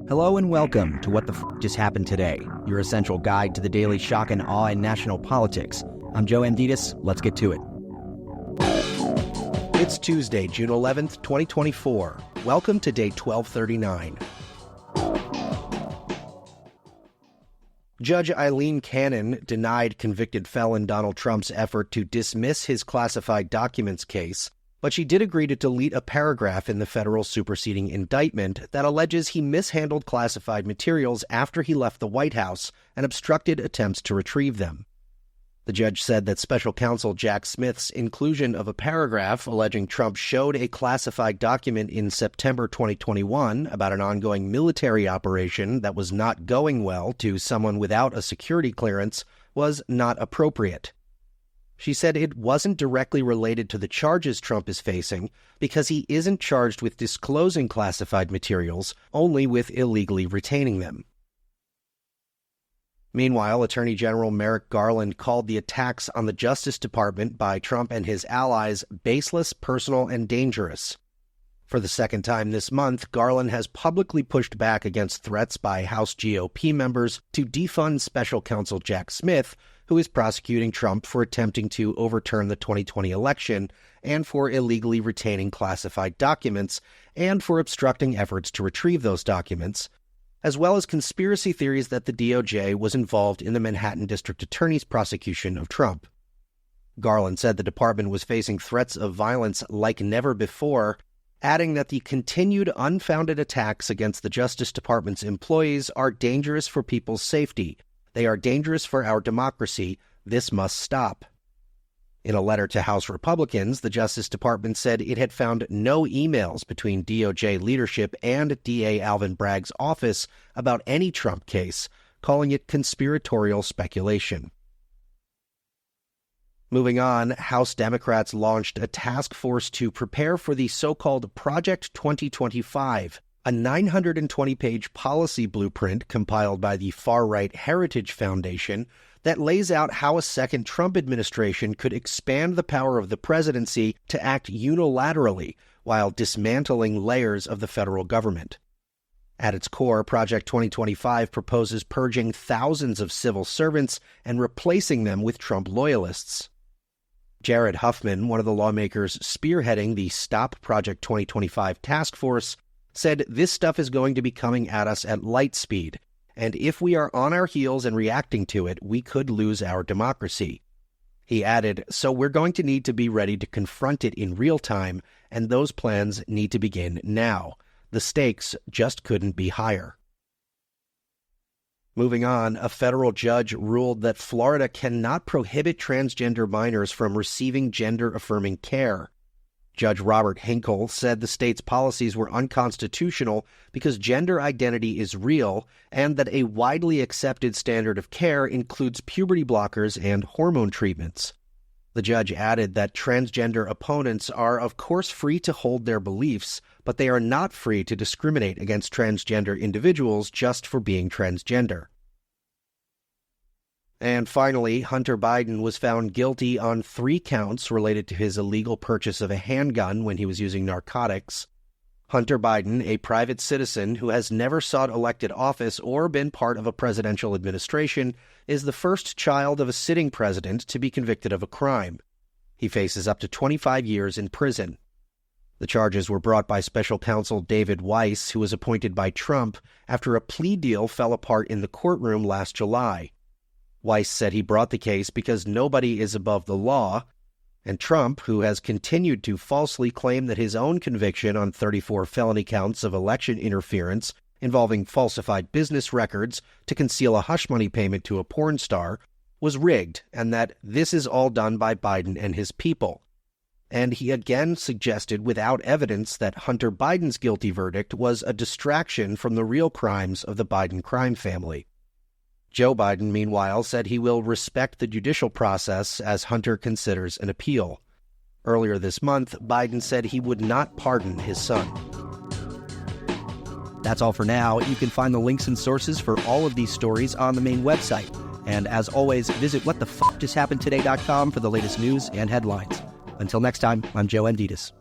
Hello and welcome to What the F*** Just Happened Today, your essential guide to the daily shock and awe in national politics. I'm Joe Amditis. Let's get to it. It's Tuesday, June 11th, 2024. Welcome to day 1239. Judge Aileen Cannon denied convicted felon Donald Trump's effort to dismiss his classified documents case, but she did agree to delete a paragraph in the federal superseding indictment that alleges he mishandled classified materials after he left the White House and obstructed attempts to retrieve them. The judge said that special counsel Jack Smith's inclusion of a paragraph alleging Trump showed a classified document in September 2021 about an ongoing military operation that was not going well to someone without a security clearance was not appropriate. She said it wasn't directly related to the charges Trump is facing because he isn't charged with disclosing classified materials, only with illegally retaining them. Meanwhile, Attorney General Merrick Garland called the attacks on the Justice Department by Trump and his allies baseless, personal, and dangerous. For the second time this month, Garland has publicly pushed back against threats by House GOP members to defund special counsel Jack Smith, who is prosecuting Trump for attempting to overturn the 2020 election and for illegally retaining classified documents and for obstructing efforts to retrieve those documents, as well as conspiracy theories that the DOJ was involved in the Manhattan District Attorney's prosecution of Trump. Garland said the department was facing threats of violence like never before, adding that the continued unfounded attacks against the Justice Department's employees are dangerous for people's safety. They are dangerous for our democracy. This must stop. In a letter to House Republicans, the Justice Department said it had found no emails between DOJ leadership and DA Alvin Bragg's office about any Trump case, calling it conspiratorial speculation. Moving on, House Democrats launched a task force to prepare for the so-called Project 2025, a 920-page policy blueprint compiled by the far-right Heritage Foundation that lays out how a second Trump administration could expand the power of the presidency to act unilaterally while dismantling layers of the federal government. At its core, Project 2025 proposes purging thousands of civil servants and replacing them with Trump loyalists. Jared Huffman, one of the lawmakers spearheading the Stop Project 2025 task force, said this stuff is going to be coming at us at light speed, and if we are on our heels and reacting to it, we could lose our democracy. He added, so we're going to need to be ready to confront it in real time, and those plans need to begin now. The stakes just couldn't be higher. Moving on, a federal judge ruled that Florida cannot prohibit transgender minors from receiving gender-affirming care. Judge Robert Hinkle said the state's policies were unconstitutional because gender identity is real and that a widely accepted standard of care includes puberty blockers and hormone treatments. The judge added that transgender opponents are, of course, free to hold their beliefs, but they are not free to discriminate against transgender individuals just for being transgender. And finally, Hunter Biden was found guilty on 3 counts related to his illegal purchase of a handgun when he was using narcotics. Hunter Biden, a private citizen who has never sought elected office or been part of a presidential administration, is the first child of a sitting president to be convicted of a crime. He faces up to 25 years in prison. The charges were brought by special counsel David Weiss, who was appointed by Trump after a plea deal fell apart in the courtroom last July. Weiss said he brought the case because nobody is above the law, and Trump, who has continued to falsely claim that his own conviction on 34 felony counts of election interference involving falsified business records to conceal a hush money payment to a porn star, was rigged, and that this is all done by Biden and his people. And he again suggested without evidence that Hunter Biden's guilty verdict was a distraction from the real crimes of the Biden crime family. Joe Biden, meanwhile, said he will respect the judicial process as Hunter considers an appeal. Earlier this month, Biden said he would not pardon his son. That's all for now. You can find the links and sources for all of these stories on the main website. And as always, visit whatthefjusthappenedtoday.com for the latest news and headlines. Until next time, I'm Joe Amditis.